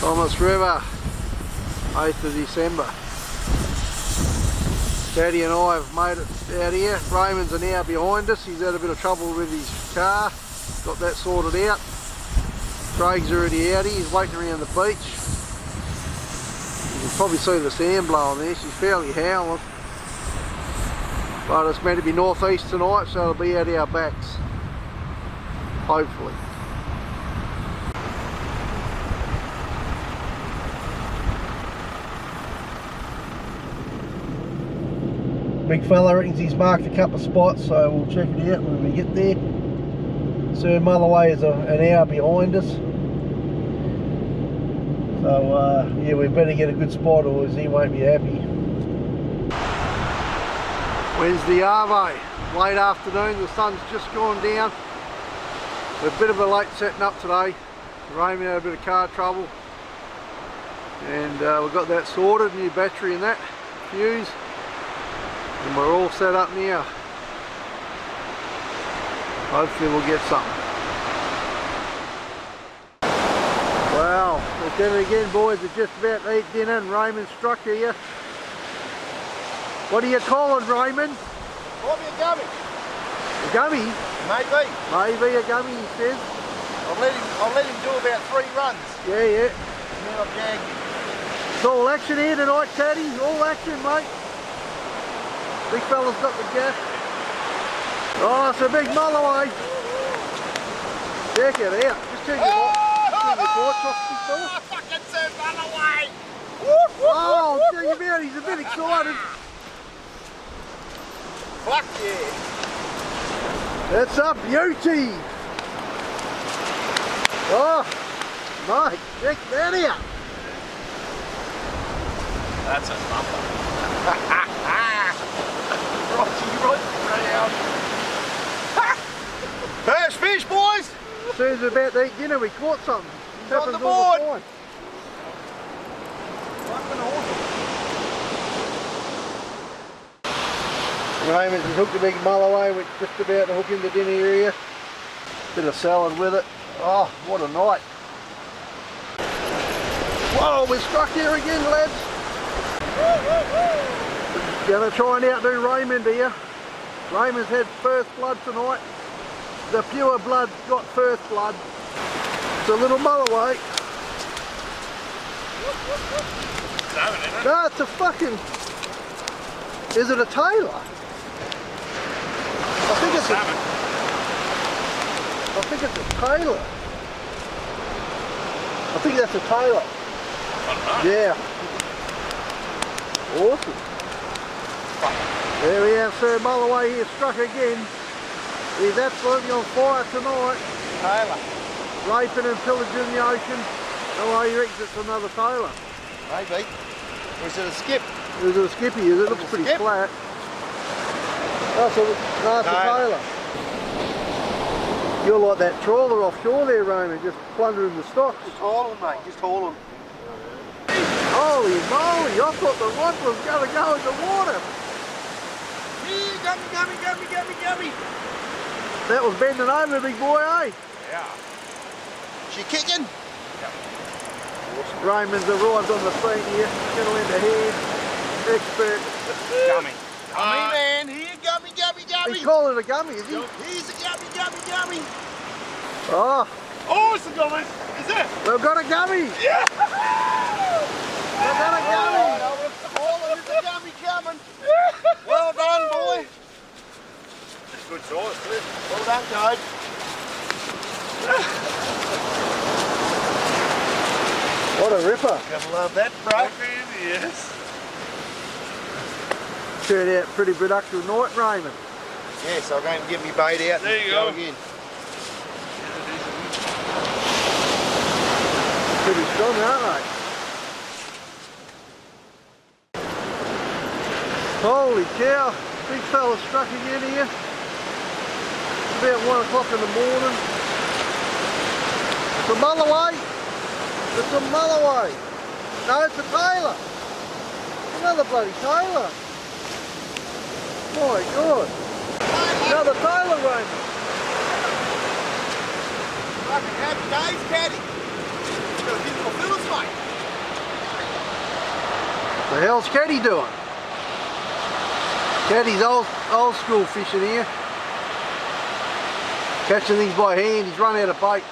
Thomas River, 8th of December. Daddy and I have made it out here. Raymond's an hour behind us. He's had a bit of trouble with his car. Got that sorted out. Craig's already out here. He's waiting around the beach. You can probably see the sand blowing there. She's fairly howling. But it's meant to be northeast tonight, so it'll be out our backs. Hopefully. Big fella reckons he's marked a couple of spots, so we'll check it out when we get there. Sir Mulloway is an hour behind us. So yeah, we better get a good spot or he won't be happy. Wednesday Arvo, late afternoon, the sun's just gone down. We're a bit of a late setting up today. Raymond had a bit of car trouble. And we've got that sorted, new battery and that, fuse. And we're all set up now. Hopefully we'll get something. Well, we're dinner again, boys. We're just about to eat dinner and Raymond's struck here. What do you call it, Raymond? Probably a gummy. A gummy? Maybe. Maybe a gummy, he says. I'll let him do about 3 runs. Yeah, yeah. And then I'll gag him. It's all action here tonight, Taddy. All action, mate. Big fella's got the gas. Oh, it's a big Mulloway. Check it out. Just turn your torch off, big fella. Oh, fucking Sir Mulloway! Oh, tell you about, he's a bit excited. Fuck yeah! That's a beauty. Oh, mate, check that out. That's a thumper. Right out. First fish, boys! As soon as we're about to eat dinner, we caught something. He's on the board. Fucking awesome. Raymond's has hooked a big Mulloway. We're just about to hook in the dinner area. Bit of salad with it. Oh, what a night. Whoa, we're struck here again, lads. Gonna try and outdo Raymond here. Raymond's had first blood tonight. The pure blood got first blood. It's a little Mulloway. No, it's a fucking... Is it a tailor? I think it's salmon. I think it's a tailor. I think that's a tailor. Yeah. Awesome. There we have Sir Mulloway here, struck again. He's absolutely on fire tonight. Tailor. Raping and pillaging the ocean. Oh, he reckons it's another tailor. Maybe. Or is it a skip? Is it a skippy? It looks pretty skip. flat. Oh, so it's a tailor. You're like that trawler offshore there, Raymond, just plundering the stocks. Just haul them, mate. Just haul them. Holy moly, I thought the rod was going to go in the water. Here, gummy, gummy, gummy, gummy, gummy. That was bending over, big boy, eh? Yeah. She kicking? Yep. Raymond's arrived on the scene here, settle into hand, expert. Gummy. Gummy, man. Here, gummy, gummy, gummy. He's calling it a gummy, is he? Here's a gummy, gummy, gummy. Oh. Oh, it's a gummy. Is it? We've got a gummy. Yeah. We've got a gummy. Oh, there's a gummy coming. Well done, boy. That's good size, too. Well done, Toad. What a ripper. Gotta love that, bro. Yes. Turned out pretty productive night, Raymond. Yes, I'll go and get me bait out. There you go. Again. Pretty strong, aren't they? Holy cow, big fella struck again here. About 1 o'clock in the morning. It's a Mulloway. It's a Mulloway. No, it's a tailor. Another bloody tailor. My God. Another tailor, Raymond. Fucking happy days, Caddy. Got a beautiful feelings mate. The hell's Caddy doing? Caddy's old school fishing here. Catching things by hand, he's run out of bait.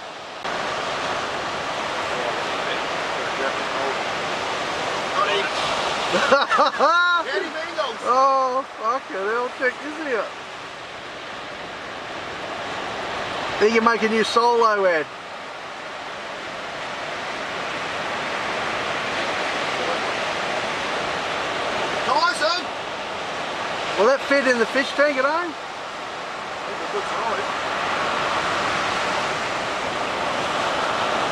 Oh, fucking hell, check this out. He can make a new solo ad. Tyson! Will that fit in the fish tank at home? That's a good size.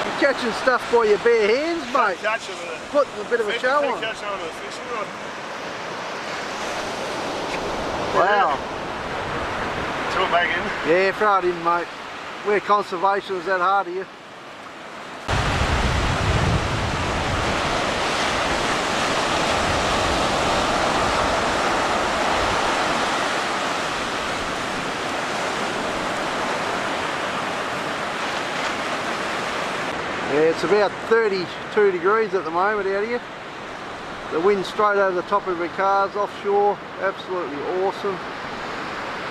You're catching stuff by your bare hands, mate. Catch it with it. Putting a bit of a show on. Catch on with a fishing rod. Wow. Throw it back in. Yeah, throw it in, mate. Where conservation is that hard of you. Yeah, it's about 32 degrees at the moment out here. The wind straight over the top of the cars offshore, absolutely awesome.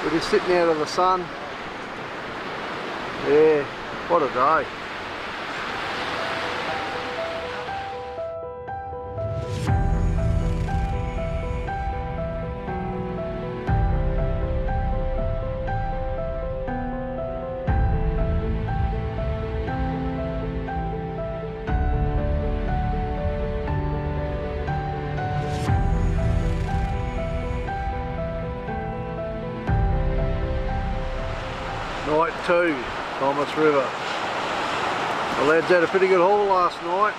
We're just sitting out of the sun. Yeah, what a day. Night 2, Thomas River. The lads had a pretty good haul last night.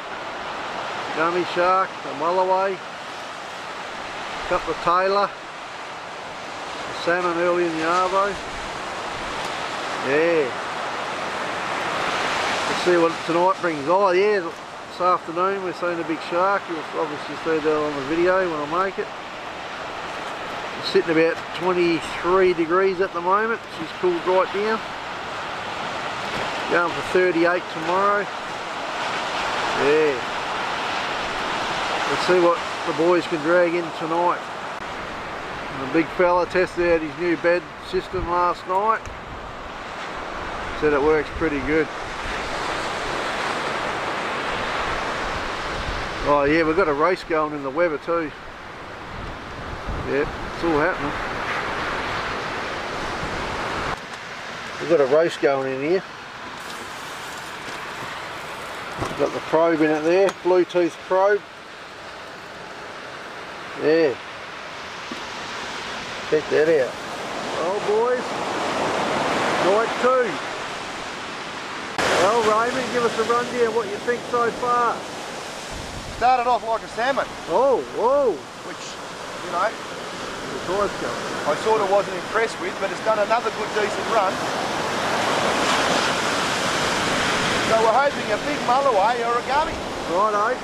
Gummy shark, a mulloway, a couple of tailor, a salmon early in the arvo. Yeah. Let's see what tonight brings. Oh yeah, this afternoon we're seeing a big shark. You'll obviously see that on the video when I make it. Sitting about 23 degrees at the moment. She's cooled right down. Going for 38 tomorrow. Yeah. Let's see what the boys can drag in tonight. And the big fella tested out his new bed system last night. Said it works pretty good. Oh yeah, we've got a race going in the Weber too. Yep. It's all happening. We've got a race going in here. We've got the probe in it there, Bluetooth probe. Yeah. Check that out. Well boys, night 2. Well Raymond, give us a rundown what you think so far. Started off like a salmon. Oh, whoa. Which, you know, I sort of wasn't impressed with, but it's done another good decent run. So we're hoping a big mulloway or a gummy. Righto.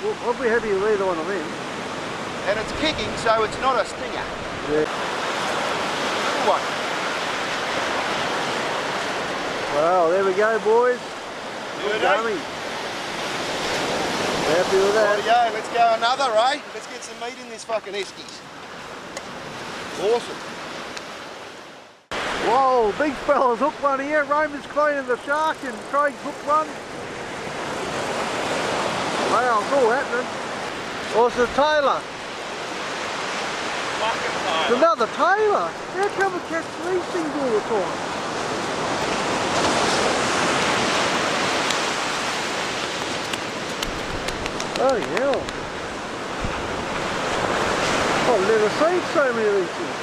Well, I'll be happy with either one of them. And it's kicking, so it's not a stinger. Yeah. Good one. Well, there we go, boys. Gummy. Happy with that. Rightio, let's go another, eh? Let's get some meat in this fucking eskies. Awesome. Whoa, big fella's hooked one here. Raymond's cleaning the shark and Craig's hooked one. Wow, it's all happening. Oh, it's a tailor. Fucking tailor. It's another tailor. How come we catch these things all the time? Oh hell. I've never seen so many of these things.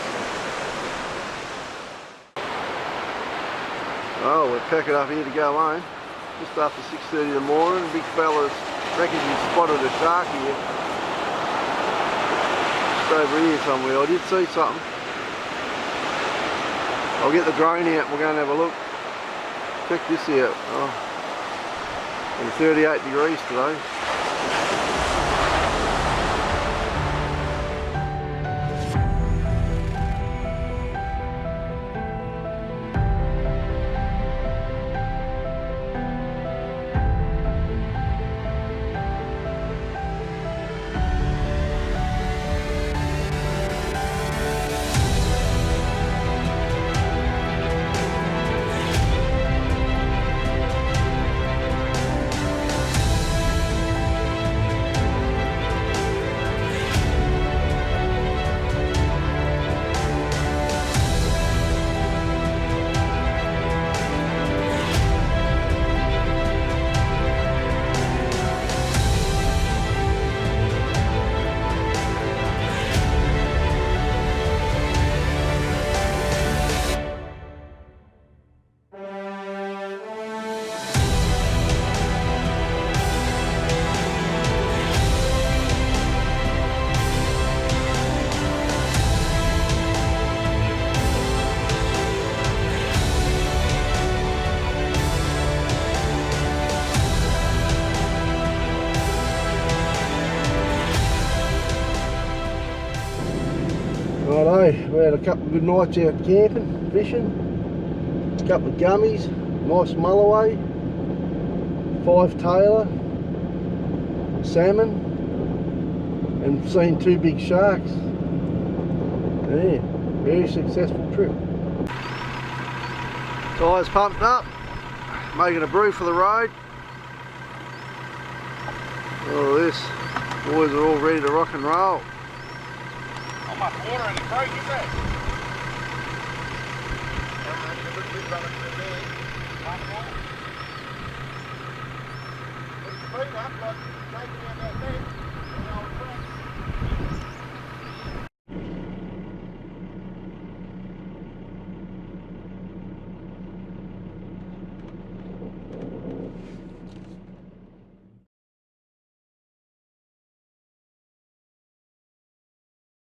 Oh, we're packing up here to go home. Just after 6:30 in the morning. Big fella's reckons he spotted a shark here. Just over here somewhere. I did see something. I'll get the drone out and we'll go and have a look. Check this out. Oh, and 38 degrees today. We had a couple of good nights out camping, fishing, a couple of gummies, nice mulloway, 5-tailer, salmon, and seen 2 big sharks. Yeah, very successful trip. Tyres pumped up, making a brew for the road. All this, boys are all ready to rock and roll. Not much water in the creek, is there? There's a little bit running through there. Pump water. Put your feet up, like taking out that bed.